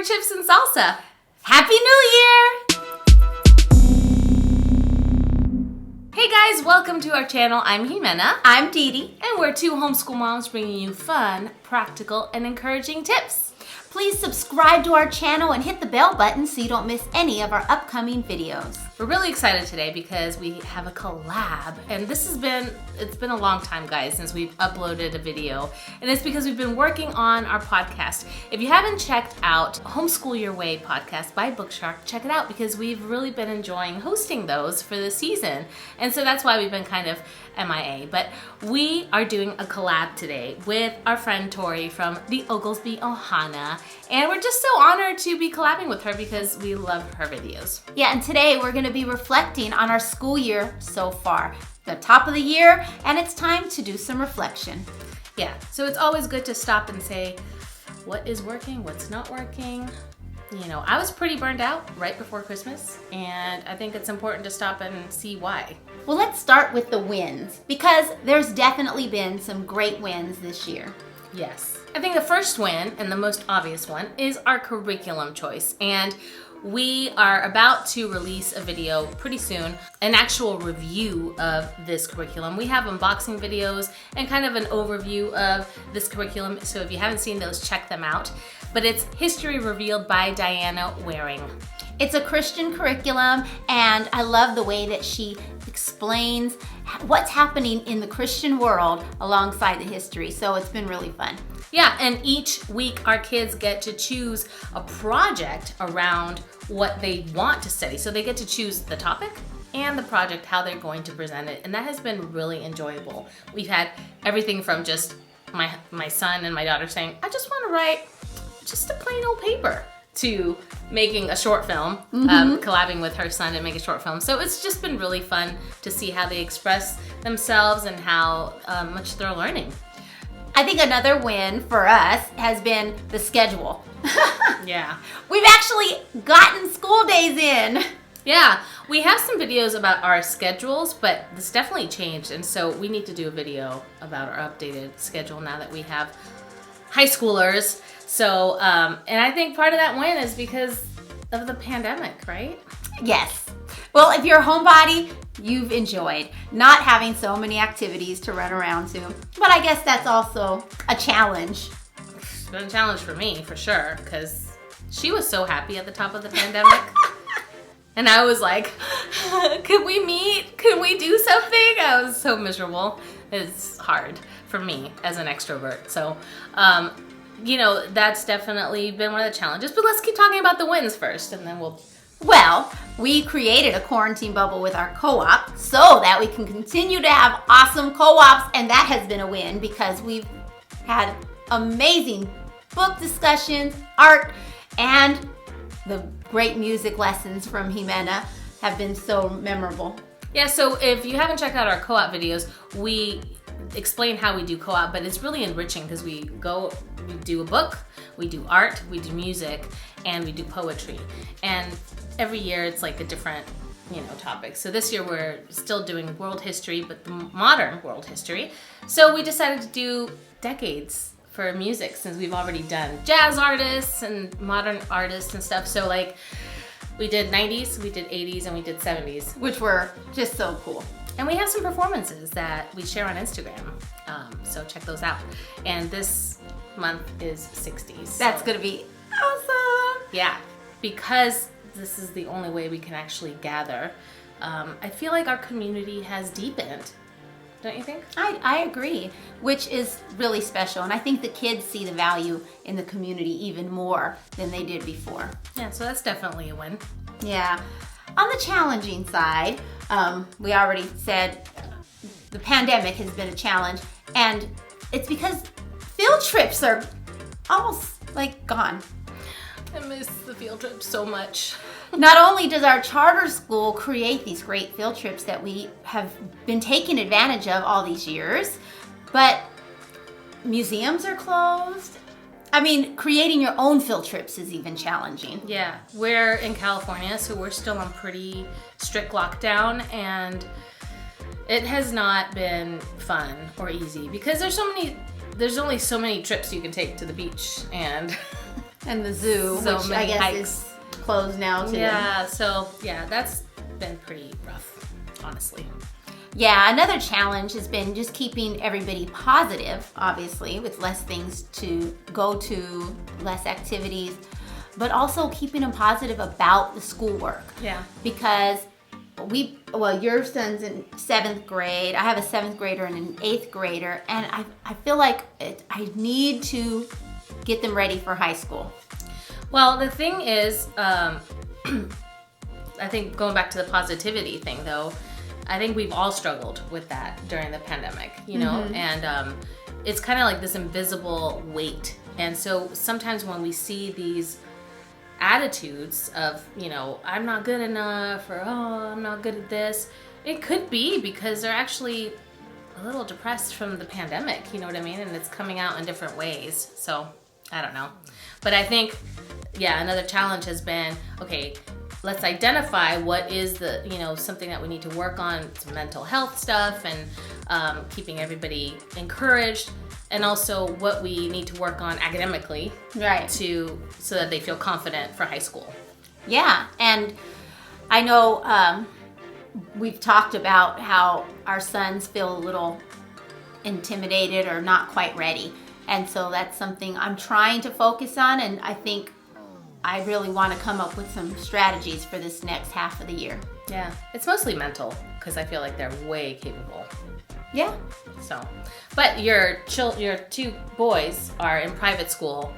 we're Chips and Salsa. Happy New Year! Hey guys, welcome to our channel. I'm Jimena. I'm Dee Dee. And we're two homeschool moms bringing you fun, practical, and encouraging tips. Please subscribe to our channel and hit the bell button so you don't miss any of our upcoming videos. We're really excited today because we have a collab, and it's been a long time, guys, since we've uploaded a video, and it's because we've been working on our podcast. If you haven't checked out Homeschool Your Way podcast by Bookshark, check it out because we've really been enjoying hosting those for the season, and so that's why we've been kind of MIA. But we are doing a collab today with our friend Torrie from the Oglesby Ohana, and we're just so honored to be collabing with her because we love her videos. Yeah, and today we're going to be reflecting on our school year so far, the top of the year, and it's time to do some reflection. Yeah, so it's always good to stop and say, what is working, what's not working? You know, I was pretty burned out right before Christmas, and I think it's important to stop and see why. Well, let's start with the wins, because there's definitely been some great wins this year. Yes. I think the first win, and the most obvious one, is our curriculum choice. And we are about to release a video pretty soon, an actual review of this curriculum. We have unboxing videos and kind of an overview of this curriculum, so if you haven't seen those, check them out. But it's History Revealed by Diana Waring. It's a Christian curriculum, and I love the way that she explains what's happening in the Christian world alongside the history, so it's been really fun. Yeah, and each week our kids get to choose a project around what they want to study. So they get to choose the topic and the project, how they're going to present it, and that has been really enjoyable. We've had everything from just my son and my daughter saying, I just want to write just a plain old paper, to making a short film, collabing with her son to make a short film. So it's just been really fun to see how they express themselves and how much they're learning. I think another win for us has been the schedule. Yeah. We've actually gotten school days in. Yeah, we have some videos about our schedules, but this definitely changed, and so we need to do a video about our updated schedule now that we have high schoolers. So, and I think part of that win is because of the pandemic, right? Yes. Well, if you're a homebody, you've enjoyed not having so many activities to run around to. But I guess that's also a challenge. It's been a challenge for me, for sure, because she was so happy at the top of the pandemic. And I was like, could we meet? Could we do something? I was so miserable. It's hard for me as an extrovert. So, you know, that's definitely been one of the challenges. But let's keep talking about the wins first, and then we'll... Well, we created a quarantine bubble with our co-op so that we can continue to have awesome co-ops, and that has been a win because we've had amazing book discussions, art, and the great music lessons from Jimena have been so memorable. Yeah, so if you haven't checked out our co-op videos, we explain how we do co-op, but it's really enriching because we do a book, we do art, we do music, and we do poetry. And every year it's like a different, topic. So this year we're still doing world history, but the modern world history. So we decided to do decades for music since we've already done jazz artists and modern artists and stuff. So like we did 90s, we did 80s, and we did 70s. Which were just so cool. And we have some performances that we share on Instagram, so check those out. And this month is 60s. So. That's gonna be awesome. Yeah, because this is the only way we can actually gather. I feel like our community has deepened. Don't you think? I agree, which is really special. And I think the kids see the value in the community even more than they did before. Yeah, so that's definitely a win. Yeah. On the challenging side, we already said the pandemic has been a challenge, and it's because field trips are almost like gone. I miss the field trips so much. Not only does our charter school create these great field trips that we have been taking advantage of all these years, but museums are closed. I mean, creating your own field trips is even challenging. Yeah, we're in California, so we're still on pretty strict lockdown, and it has not been fun or easy because there's only so many trips you can take to the beach, and And the zoo, So which I many guess hikes. is closed now too. Yeah, so yeah, that's been pretty rough, honestly. Yeah, another challenge has been just keeping everybody positive, obviously, with less things to go to, less activities, but also keeping them positive about the schoolwork. Yeah. Because your son's in 7th grade. I have a 7th grader and an 8th grader, and I feel like I need to get them ready for high school. Well, the thing is, I think going back to the positivity thing, though, I think we've all struggled with that during the pandemic, you know, and it's kind of like this invisible weight. And so sometimes when we see these attitudes of, you know, I'm not good enough, or I'm not good at this, it could be because they're actually a little depressed from the pandemic, you know what I mean? And it's coming out in different ways. So I don't know. But I think, yeah, another challenge has been, okay, let's identify what is the, you know, something that we need to work on, some mental health stuff, and keeping everybody encouraged, and also what we need to work on academically, Right. so that they feel confident for high school. Yeah, and I know we've talked about how our sons feel a little intimidated or not quite ready. And so that's something I'm trying to focus on, and I think I really want to come up with some strategies for this next half of the year. Yeah, it's mostly mental, because I feel like they're way capable. Yeah. So, but your 2 boys are in private school,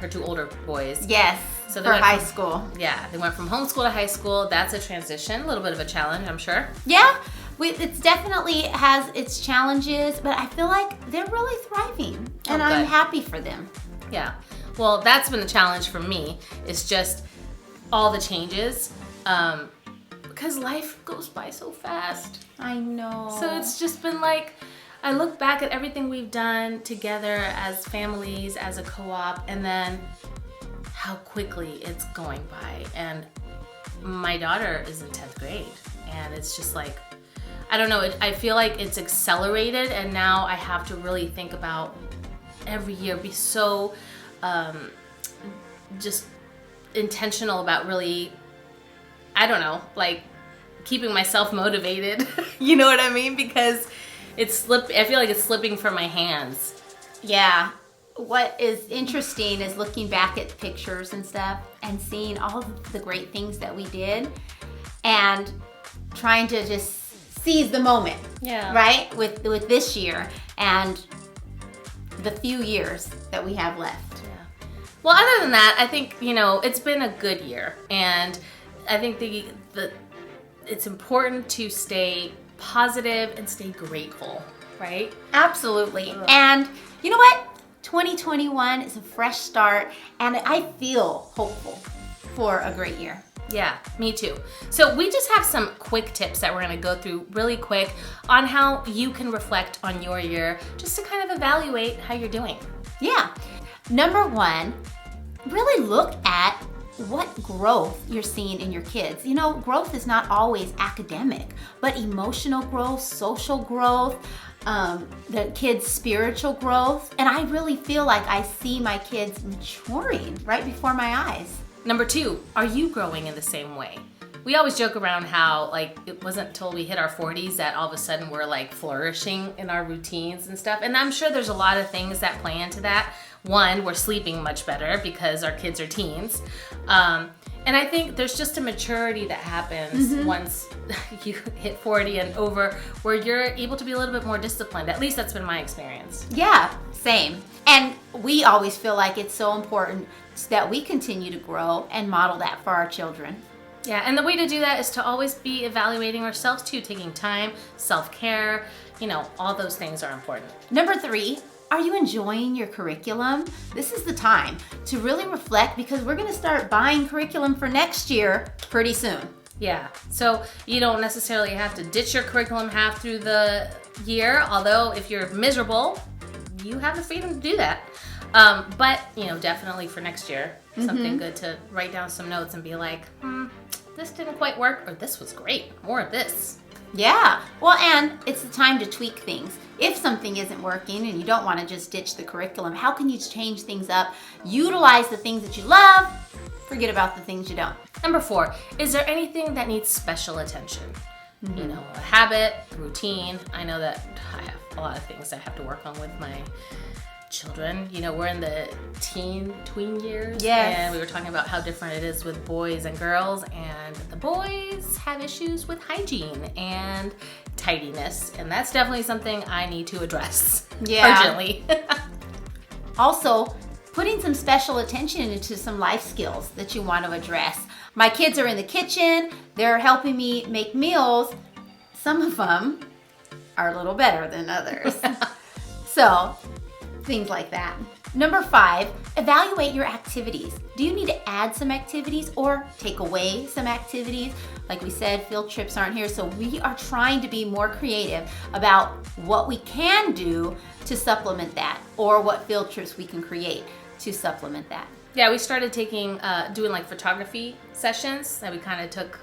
her 2 older boys. Yes, So they for went high from- school. Yeah, they went from homeschool to high school. That's a transition, a little bit of a challenge, I'm sure. Yeah, it's definitely has its challenges, but I feel like they're really thriving, and I'm good. happy for them. Yeah. Well, that's been a challenge for me. It's just all the changes, because life goes by so fast. I know. So it's just been like, I look back at everything we've done together as families, as a co-op, and then how quickly it's going by. And my daughter is in 10th grade, and it's just like, I don't know, I feel like it's accelerated, and now I have to really think about every year, be so just intentional about really, I don't know, like keeping myself motivated. You know what I mean? Because I feel like it's slipping from my hands. Yeah. What is interesting is looking back at pictures and stuff and seeing all of the great things that we did and trying to just seize the moment. Yeah. Right? With this year and the few years that we have left. Well, other than that, I think, you know, it's been a good year, and I think it's important to stay positive and stay grateful, right? Absolutely. And you know what? 2021 is a fresh start, and I feel hopeful for a great year. Yeah, me too. So we just have some quick tips that we're going to go through really quick on how you can reflect on your year, just to kind of evaluate how you're doing. Yeah. Number 1, really look at what growth you're seeing in your kids. You know, growth is not always academic, but emotional growth, social growth, the kids' spiritual growth. And I really feel like I see my kids maturing right before my eyes. Number 2, are you growing in the same way? We always joke around how, like, it wasn't until we hit our 40s that all of a sudden we're, like, flourishing in our routines and stuff. And I'm sure there's a lot of things that play into that. 1, we're sleeping much better because our kids are teens. And I think there's just a maturity that happens once you hit 40 and over, where you're able to be a little bit more disciplined. At least that's been my experience. Yeah, same. And we always feel like it's so important that we continue to grow and model that for our children. Yeah, and the way to do that is to always be evaluating ourselves too, taking time, self-care, you know, all those things are important. Number 3, are you enjoying your curriculum? This is the time to really reflect, because we're going to start buying curriculum for next year pretty soon. Yeah, so you don't necessarily have to ditch your curriculum half through the year, although if you're miserable, you have the freedom to do that. But, you know, definitely for next year, something good to write down some notes and be like, this didn't quite work, or this was great, more of this. Yeah. Well, and it's the time to tweak things. If something isn't working and you don't want to just ditch the curriculum, how can you change things up? Utilize the things that you love, forget about the things you don't. Number 4, is there anything that needs special attention? You know, a habit, routine. I know that I have a lot of things I have to work on with my children. You know, we're in the tween years. Yes. And we were talking about how different it is with boys and girls. And the boys have issues with hygiene and tidiness. And that's definitely something I need to address urgently. Also, putting some special attention into some life skills that you want to address. My kids are in the kitchen. They're helping me make meals. Some of them are a little better than others. So, things like that. Number 5, evaluate your activities. Do you need to add some activities or take away some activities? Like we said, field trips aren't here, so we are trying to be more creative about what we can do to supplement that, or what field trips we can create to supplement that. Yeah, we started doing like photography sessions that we kind of took,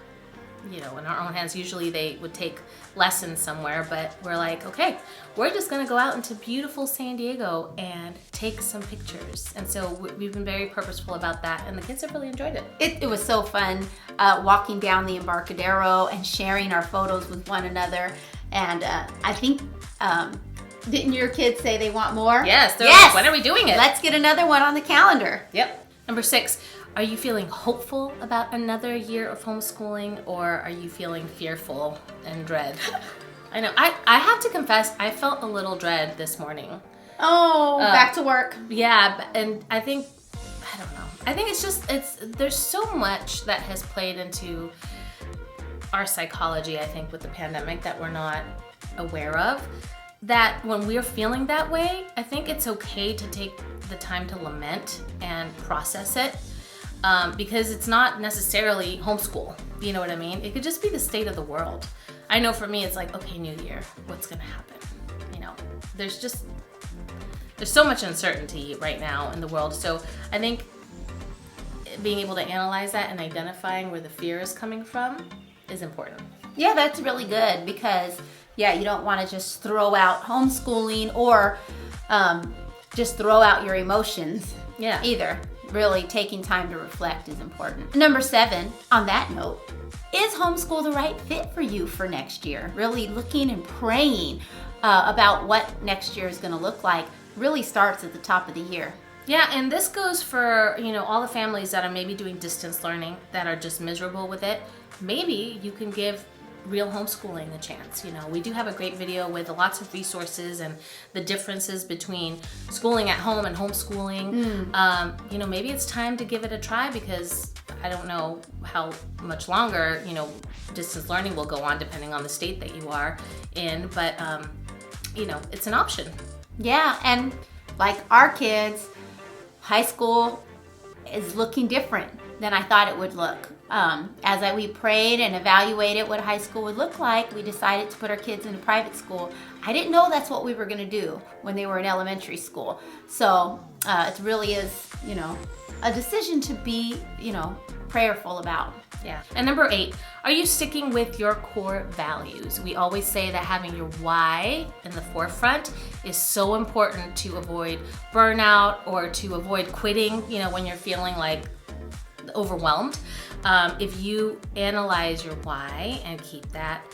you know, in our own hands. Usually they would take lessons somewhere, but we're like, okay, we're just gonna go out into beautiful San Diego and take some pictures. And so we've been very purposeful about that, and the kids have really enjoyed it. It was so fun walking down the Embarcadero and sharing our photos with one another. And I think, didn't your kids say they want more? Yes, yes. Like, when are we doing it? Let's get another one on the calendar. Yep. Number 6, are you feeling hopeful about another year of homeschooling, or are you feeling fearful and dread? I know, I have to confess, I felt a little dread this morning. Oh, back to work. Yeah, and I think, I don't know. I think there's so much that has played into our psychology, I think, with the pandemic that we're not aware of. That when we're feeling that way, I think it's okay to take the time to lament and process it, because it's not necessarily homeschool. You know what I mean? It could just be the state of the world. I know for me, it's like, okay, new year, what's gonna happen? You know, there's so much uncertainty right now in the world. So I think being able to analyze that and identifying where the fear is coming from is important. Yeah, that's really good, because you don't want to just throw out homeschooling or just throw out your emotions either. Really taking time to reflect is important. Number 7, on that note, is homeschool the right fit for you for next year? Really looking and praying about what next year is going to look like really starts at the top of the year. Yeah, and this goes for, you know, all the families that are maybe doing distance learning that are just miserable with it. Maybe you can give real homeschooling a chance. You know, we do have a great video with lots of resources and the differences between schooling at home and homeschooling. You know, maybe it's time to give it a try, because I don't know how much longer, you know, distance learning will go on depending on the state that you are in, but you know, it's an option. Yeah, and like our kids, high school is looking different than I thought it would look. As we prayed and evaluated what high school would look like, we decided to put our kids in a private school. I didn't know that's what we were going to do when they were in elementary school. So it really is, you know, a decision to be, you know, prayerful about. Yeah. And number 8, are you sticking with your core values? We always say that having your why in the forefront is so important to avoid burnout or to avoid quitting, you know, when you're feeling like overwhelmed. If you analyze your why and keep that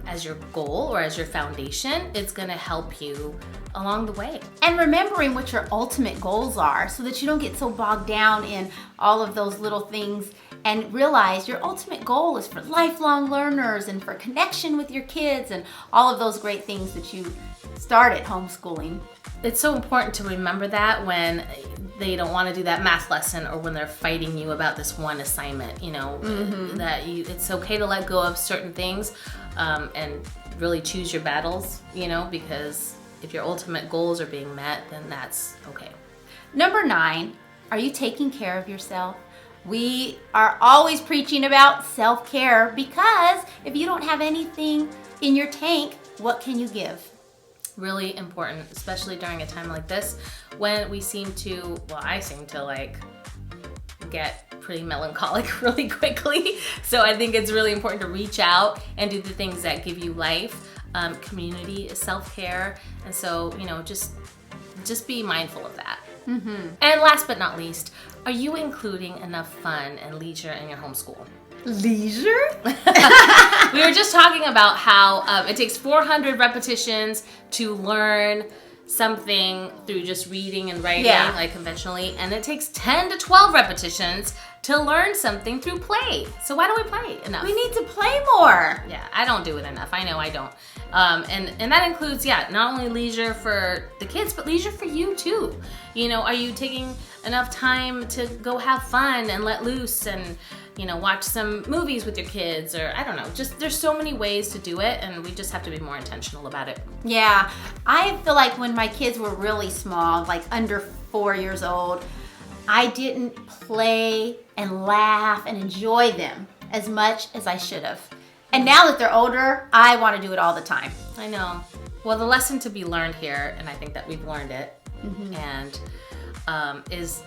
as your goal or as your foundation, it's going to help you along the way. And remembering what your ultimate goals are, so that you don't get so bogged down in all of those little things, and realize your ultimate goal is for lifelong learners and for connection with your kids and all of those great things that you started homeschooling. It's so important to remember that when they don't want to do that math lesson, or when they're fighting you about this one assignment, you know, it's okay to let go of certain things and really choose your battles, you know, because if your ultimate goals are being met, then that's okay. Number 9, are you taking care of yourself? We are always preaching about self-care, because if you don't have anything in your tank, what can you give? Really important, especially during a time like this when we I seem to like get pretty melancholic really quickly. So I think it's really important to reach out and do the things that give you life. Community is self-care. And so, you know, just be mindful of that. Mm-hmm. And last but not least, are you including enough fun and leisure in your homeschool? Leisure? We were just talking about how it takes 400 repetitions to learn something through just reading and writing, like conventionally, and it takes 10 to 12 repetitions to learn something through play. So why don't we play enough? We need to play more. Yeah, I don't do it enough. I know I don't. And that includes, not only leisure for the kids, but leisure for you too. You know, are you taking enough time to go have fun and let loose and, you know, watch some movies with your kids, or I don't know, just there's so many ways to do it, and we just have to be more intentional about it. Yeah, I feel like when my kids were really small, like under 4 years old, I didn't play and laugh and enjoy them as much as I should have. And now that they're older, I want to do it all the time. I know. Well, the lesson to be learned here, and I think that we've learned it, and is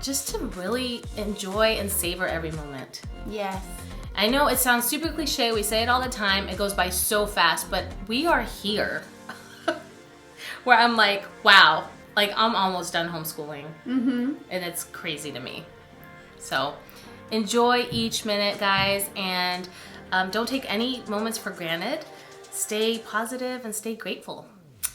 just to really enjoy and savor every moment. Yes. I know it sounds super cliche, we say it all the time, it goes by so fast, but we are here where I'm like, wow, like I'm almost done homeschooling. And it's crazy to me. So enjoy each minute, guys, and don't take any moments for granted. Stay positive and stay grateful.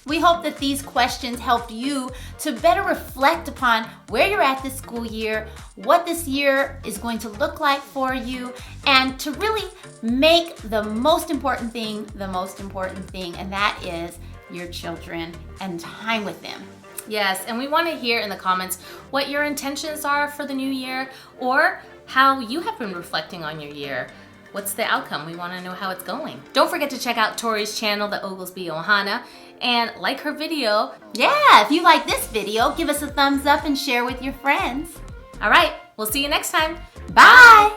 We hope that these questions helped you to better reflect upon where you're at this school year, what this year is going to look like for you, and to really make the most important thing, and that is your children and time with them. Yes, and we want to hear in the comments what your intentions are for the new year, or how you have been reflecting on your year. What's the outcome? We want to know how it's going. Don't forget to check out Torrie's channel, the Oglesby Ohana, and like her video. Yeah, if you like this video, give us a thumbs up and share with your friends. All right, we'll see you next time. Bye.